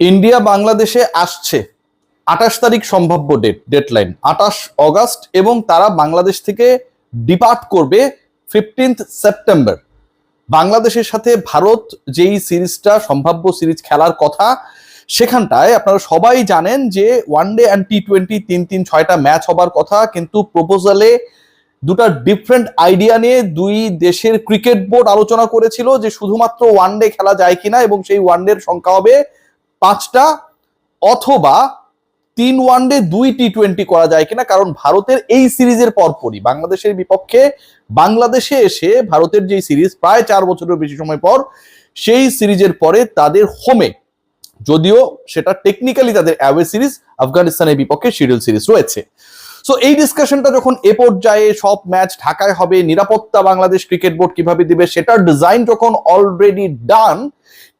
India বাংলাদেশে আসছে 28 তারিখ সম্ভাব্য ডেডলাইন 28 অগাস্ট, এবং তারা বাংলাদেশ থেকে ডিপার্ট করবে 15 সেপ্টেম্বর। বাংলাদেশের সাথে ভারত যেই সিরিজটা সম্ভাব্য সিরিজ খেলার কথা, সেখানটায় আপনারা সবাই জানেন যে ওয়ানডে অ্যান্ড টি-20 3-3-6টা ম্যাচ হবার কথা, কিন্তু প্রপোজালে দুটা ডিফারেন্ট আইডিয়া নিয়ে দুই দেশের ক্রিকেট বোর্ড আলোচনা করেছিল যে শুধুমাত্র ওয়ানডে খেলা যায় কিনা, এবং সেই ওয়ানডের সংখ্যা হবে 5টা, অথবা 3 ওয়ানডে 2 টি-20 করা যায় কিনা। কারণ ভারতের এই সিরিজের পরপরই বাংলাদেশের বিপক্ষে বাংলাদেশে এসে ভারতের যে সিরিজ প্রায় 4 বছরের বেশি সময় পর, সেই সিরিজের পরে তাদের হোমে, যদিও সেটা টেকনিক্যালি তাদের অ্যাওয়ে সিরিজ, আফগানিস্তানের বিপক্ষে শিডিউল সিরিজ রয়েছে। সো এই ডিসকাশনটা যখন এ পর্যায়ে সব ম্যাচ ঢাকায় হবে, নিরাপত্তা বাংলাদেশ ক্রিকেট বোর্ড কিভাবে দিবে সেটার ডিজাইন যখন অলরেডি ডান,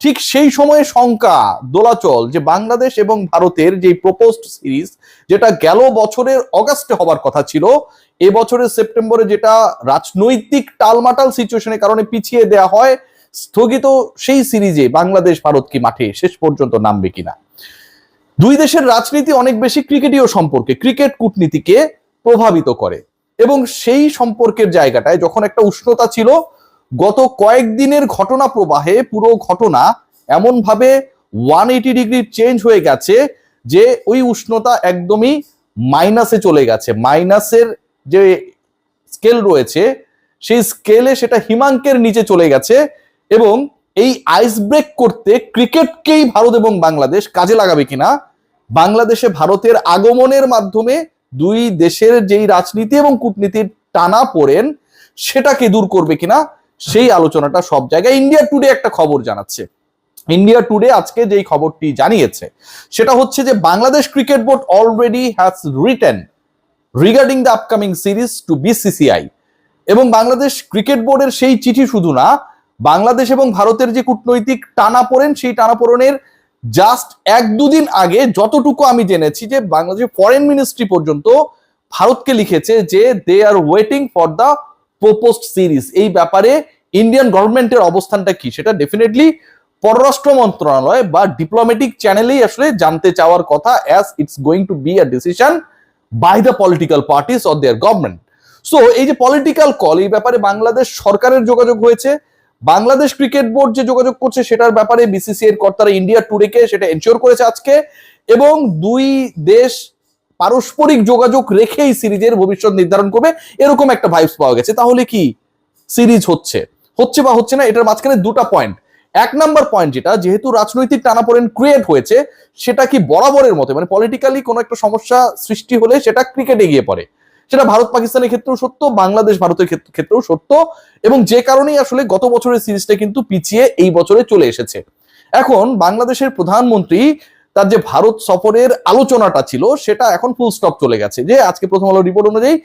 ঠিক সেই সময়ে শঙ্কা দোলাচল যে বাংলাদেশ এবং ভারতের যে প্রপোজড সিরিজ, যেটা গেল বছরের অগাস্টে হবার কথা ছিল, এবছরের সেপ্টেম্বরে যেটা রাজনৈতিক টালমাটাল সিচুয়েশনের কারণে পিছিয়ে দেওয়া হয়, স্থগিত সেই সিরিজে বাংলাদেশ ভারত কি মাঠে শেষ পর্যন্ত নামবে কিনা। দুই দেশের রাজনীতি অনেক বেশি ক্রিকেটীয় সম্পর্কে, ক্রিকেট কূটনীতিকে প্রভাবিত করে, এবং সেই সম্পর্কের জায়গাটায় যখন একটা উষ্ণতা ছিল, গত কয়েকদিনের ঘটনা প্রবাহে পুরো ঘটনা এমন ভাবে 180 ডিগ্রি চেঞ্জ হয়ে গেছে যে ওই উষ্ণতা একদমই মাইনাসে চলে গেছে। মাইনাসের যে স্কেল রয়েছে সেই স্কেলে সেটা হিমাঙ্কের নিচে চলে গেছে, এবং এই আইস ব্রেক করতে ক্রিকেটকেই ভারত এবং বাংলাদেশ কাজে লাগাবে কিনা, বাংলাদেশে ভারতের আগমনের মাধ্যমে দুই দেশের যেই রাজনীতি এবং কূটনীতির টানা পড়েন সেটাকে দূর করবে কিনা, সেই আলোচনাটা সব জায়গায়। ইন্ডিয়া টুডে একটা খবর জানাচ্ছে, ইন্ডিয়া টুডে আজকে যেই খবরটি জানিয়েছে সেটা হচ্ছে যে Bangladesh cricket board already has written regarding the upcoming series to BCCI. এবং বাংলাদেশ ক্রিকেট বোর্ডের সেই চিঠি শুধু না, বাংলাদেশ এবং ভারতের যে কূটনৈতিক টানাপোড়েন, সেই টানাপোড়েনের জাস্ট 1-2 দিন আগে যতটুকু আমি জেনেছি যে বাংলাদেশের ফরেন মিনিস্ট্রি পর্যন্ত ভারতকে লিখেছে যে they are waiting for the proposed series. এই ব্যাপারে ইন্ডিয়ান গভর্নমেন্টের অবস্থানটা কি সেটা ডেফিনেটলি পররাষ্ট্র মন্ত্রণালয় বা ডিপ্লোম্যাটিক চ্যানেলেই আসলে জানতে চাওয়ার কথা, as it's going to be a decision by the political parties or their government. So এই যে পলিটিক্যাল কল, এই ব্যাপারে বাংলাদেশ সরকারের যোগাযোগ হয়েছে, বাংলাদেশ ক্রিকেট বোর্ড যে যোগাযোগ করছে সেটার ব্যাপারে বিসিসিআই এর কর্তারা ইন্ডিয়া টুডেকে সেটা এনশিওর করেছে আজকে, এবং দুই দেশ পারস্পরিক যোগাযোগ রেখেই সিরিজের ভবিষ্যৎ নির্ধারণ করবে, এরকম একটা ভাইবস পাওয়া গেছে। তাহলে কি সিরিজ হচ্ছে বা হচ্ছে না, এটার মাঝখানে দুটা পয়েন্ট। 1 নাম্বার পয়েন্ট, যেটা যেহেতু রাজনৈতিক টানাপোড়েন ক্রিয়েট হয়েছে, সেটা কি বরাবরের মতো, মানে পলিটিক্যালি কোনো একটা সমস্যা সৃষ্টি হলে সেটা ক্রিকেটে গিয়ে পড়ে, সেটা ভারত পাকিস্তানের ক্ষেত্রেও সত্য, বাংলাদেশ ভারতের ক্ষেত্রেও সত্য, এবং যে কারণেই আসলে গত বছরের সিরিজটা কিন্তু পিছিয়ে এই বছরে চলে এসেছে। এখন বাংলাদেশের প্রধানমন্ত্রী তার যে ভারত সফরের আলোচনাটা ছিল সেটা এখন ফুল স্টপ চলে গেছে, যে আজকে প্রথম আলো রিপোর্ট অনুযায়ী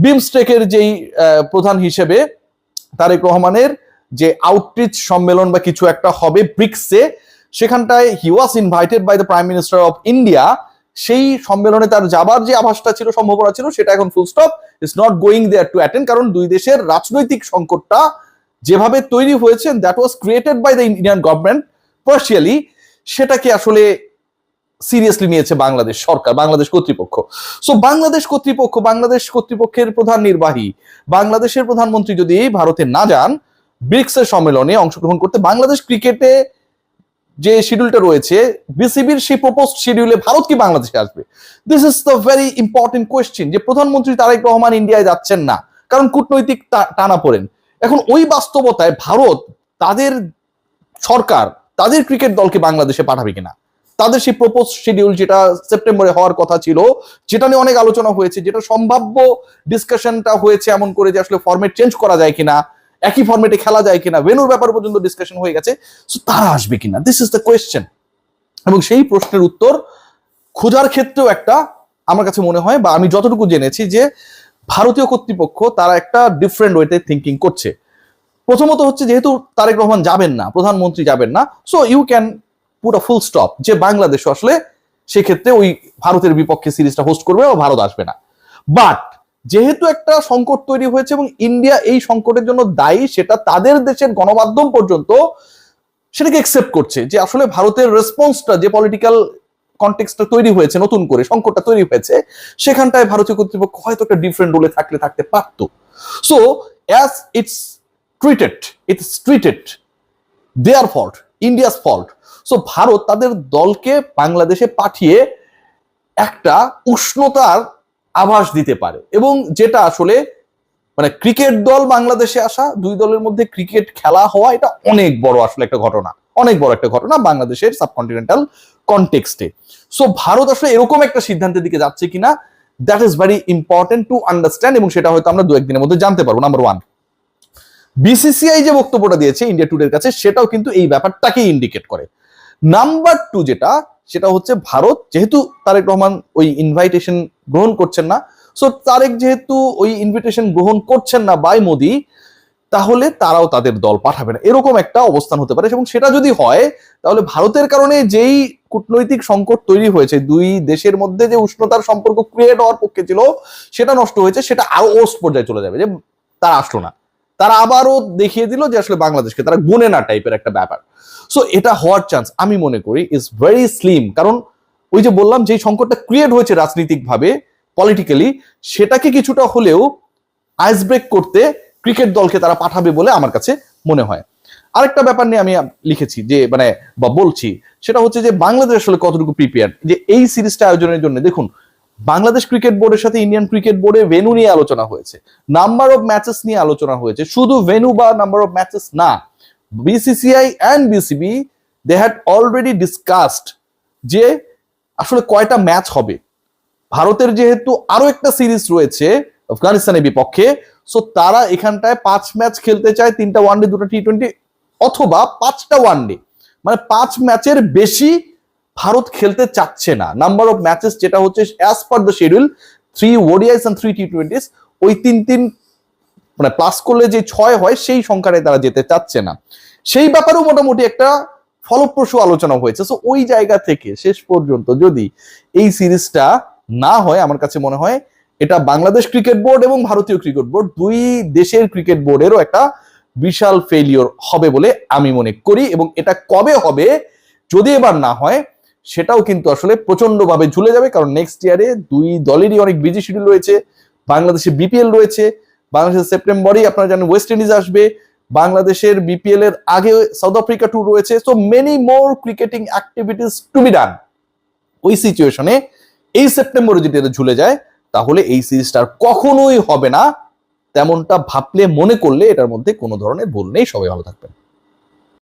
বিমস্টেকের যেই প্রধান হিসেবে তারেক রহমানের যে আউটরিচ সম্মেলন বা কিছু একটা হবে ব্রিক্সে, সেখানটায় he was invited by the prime minister of India. সেই সম্মেলনে তার যাবার যে আভাসটা ছিল, সম্ভাবনা ছিল, সেটা এখন full stop, is not going there to attend. কারণ দুই দেশের রাজনৈতিক সংকটটা যেভাবে তৈরি হয়েছে, that was created by the Indian government partially, সেটাকে আসলে সিরিয়াসলি নিয়েছে বাংলাদেশ সরকার, বাংলাদেশ কর্তৃপক্ষ। সো বাংলাদেশ কর্তৃপক্ষের প্রধান নির্বাহী, বাংলাদেশের প্রধানমন্ত্রী যদি ভারতে না যান ব্রিক্সের সম্মেলনে অংশগ্রহণ করতে, বাংলাদেশ ক্রিকেটে যে শিডিউলটা রয়েছে বিসিবির, সেই প্রপোজড শিডিউলে ভারত কি বাংলাদেশে আসবে? This is the very important question, যে প্রধানমন্ত্রী তারেক রহমান ইন্ডিয়ায় যাচ্ছেন না কারণ কূটনৈতিক টানাপোড়েন। এখন ওই বাস্তবতায় ভারত তাদের সরকার তাদের ক্রিকেট দলকে বাংলাদেশে পাঠাবে কিনা, তাদের সেই প্রপোজ শিডিউল যেটা সেপ্টেম্বরে হওয়ার কথা ছিল, যেটা নিয়ে অনেক আলোচনা হয়েছে, যেটা সম্ভাব্য ডিসকাশনটা হয়েছে এমন করে যে আসলে ফরম্যাট চেঞ্জ করা যায় কিনা, একই ফরম্যাটে খেলা যায় কিনা, ভেন্যুর ব্যাপার পর্যন্ত ডিসকাশন হয়ে গেছে। সো তারা আসবে কিনা, দিস ইজ দ্য কোয়েশ্চেন। এবং সেই প্রশ্নের উত্তর খোঁজার ক্ষেত্রেও একটা আমার কাছে মনে হয়, বা আমি যতটুকু জেনেছি, যে ভারতীয় কর্তৃপক্ষ তারা একটা ডিফারেন্ট ওয়েতে থিঙ্কিং করছে। প্রথমত হচ্ছে, যেহেতু তারেক রহমান যাবেন না, প্রধানমন্ত্রী যাবেন না, so you can put a full stop, যে বাংলাদেশ আসলে সেক্ষেত্রে ওই ভারতের বিপক্ষে সিরিজটা হোস্ট করবে বা ভারত আসবে না। বাট যেহেতু একটা সংকট তৈরি হয়েছে এবং ইন্ডিয়া এই সংকটের জন্য দায়ী, সেটা তাদের দেশের গণমাধ্যম পর্যন্ত সেটাকে একসেপ্ট করছে যে আসলে ভারতের রেসপন্সটা যে পলিটিক্যাল কনটেক্সটটা তৈরি হয়েছে, নতুন করে সংকটটা তৈরি হয়েছে, সেখানটায় ভারতীয় কর্তৃপক্ষ হয়তো একটা ডিফারেন্ট রোলে থাকতে পারতো। So as it's treated their fault, India's fault. So Bharat তাদের দলকে বাংলাদেশে পাঠিয়ে একটা উষ্ণতার আভাস দিতে পারে, এবং যেটা আসলে মানে ক্রিকেট দল বাংলাদেশে আসা, দুই দলের মধ্যে ক্রিকেট খেলা হওয়া, এটা অনেক বড় আসলে একটা ঘটনা, অনেক বড় একটা ঘটনা বাংলাদেশের সাবকন্টিনেন্টাল কনটেক্সটে। সো ভারত আসলে এরকম একটা সিদ্ধান্তের দিকে যাচ্ছে কিনা, that is very important to understand, এবং সেটা হয়তো আমরা দু একদিনের মধ্যে জানতে পারবো। নাম্বার ওয়ান, বিসিসিআই যে বক্তব্যটা দিয়েছে ইন্ডিয়া টুডের কাছে, সেটাও কিন্তু এই ব্যাপারটাকে ইন্ডিকেট করে। নাম্বার টু সেটা হচ্ছে ভারত যেহেতু তারেক রহমান ওই ইনভাইটেশন গ্রহণ করছেন না, সো তারেক যেহেতু ওই ইনভিটেশন গ্রহণ করছেন না বাই মোদি, তাহলে তারাও তাদের দল পাঠাবে না, এরকম একটা অবস্থান হতে পারে। এবং সেটা যদি হয়, তাহলে ভারতের কারণে যেই কূটনৈতিক সংকট তৈরি হয়েছে, দুই দেশের মধ্যে যে উষ্ণতার সম্পর্ক ক্রিয়েট হওয়ার পক্ষে ছিল, সেটা নষ্ট হয়েছে, সেটা আরো ওস্ট পর্যায়ে চলে যাবে, যে তারা আসলো না, তারা আবারও দেখিয়ে দিল যে আসলে বাংলাদেশকে তারা গুনে না, টাইপের একটা ব্যাপার। সো এটা হওয়ার চান্স আমি মনে করি ইজ ভেরি স্লিম, কারণ ওই যে বললাম যে সংকটটা ক্রিয়েট হয়েছে রাজনৈতিকভাবে, পলিটিক্যালি, সেটাকে কিছুটা হলেও আইস ব্রেক করতে ক্রিকেট দলকে তারা পাঠাবে বলে আমার কাছে মনে হয়। আরেকটা ব্যাপার নিয়ে আমি লিখেছি যে মানে বা বলছি, সেটা হচ্ছে যে বাংলাদেশ আসলে কতটুকু প্রিপেয়ার যে এই সিরিজটা আয়োজনের জন্য। দেখুন, বাংলাদেশ ক্রিকেট বোর্ডের সাথে ইন্ডিয়ান ক্রিকেট বোর্ডে ভেন্যু নিয়ে আলোচনা হয়েছে, নাম্বার অফ ম্যাচেস নিয়ে আলোচনা হয়েছে, শুধু ভেন্যু বা নাম্বার অফ ম্যাচেস না, BCCI and BCB they had already discussed যে আসলে কয়টা ম্যাচ হবে। ভারতের যেহেতু আরো একটা সিরিজ রয়েছে আফগানিস্তানের বিপক্ষে, সো তারা এখানটায় 5 ম্যাচ খেলতে চায়, 3টা ওয়ানডে 2টা টি20, অথবা 5টা ওয়ানডে, মানে 5 ম্যাচের বেশি ভারত খেলতে চাচ্ছে না। নাম্বার অফ ম্যাচেস যেটা হচ্ছে as per the schedule 3 ODIs and 3 টি20, ওই 3 মানে প্লাস করলে যে 6 হয় সেই সংখ্যায় তারা যেতে চাচ্ছে না। সেই ব্যাপারেও মোটামুটি একটা ফলপ্রসূ আলোচনা হয়েছে। সো ওই জায়গা থেকে শেষ পর্যন্ত যদি এই সিরিজটা না হয়, আমার কাছে মনে হয় এটা বাংলাদেশ ক্রিকেট বোর্ড এবং ভারতীয় ক্রিকেট বোর্ড, দুই দেশের ক্রিকেট বোর্ডেরও একটা বিশাল ফেলিওর হবে বলে আমি মনে করি। এবং এটা কবে হবে, যদি এবার না হয়, সেটাও কিন্তু আসলে প্রচন্ডভাবে ঝুলে যাবে, কারণ নেক্সট ইয়ারে দুই দলেরই অনেক বিজি শিডিউল রয়েছে। বাংলাদেশে বিপিএল রয়েছে, বাংলাদেশের সেপ্টেম্বরেই আপনারা জানেন ওয়েস্ট ইন্ডিজ আসবে, বাংলাদেশের বিপিএল এর আগে সাউথ আফ্রিকা ট্যুর রয়েছে। So many more cricketing activities two be done. ওই সিচুয়েশনে এই সেপ্টেম্বরে যদি এটা ঝুলে যায়, তাহলে এই সিরিজটা কখনোই হবে না, তেমনটা ভাবলে মনে করলে এটার মধ্যে কোনো ধরনের ভুল নেই। সবাই ভালো থাকবেন।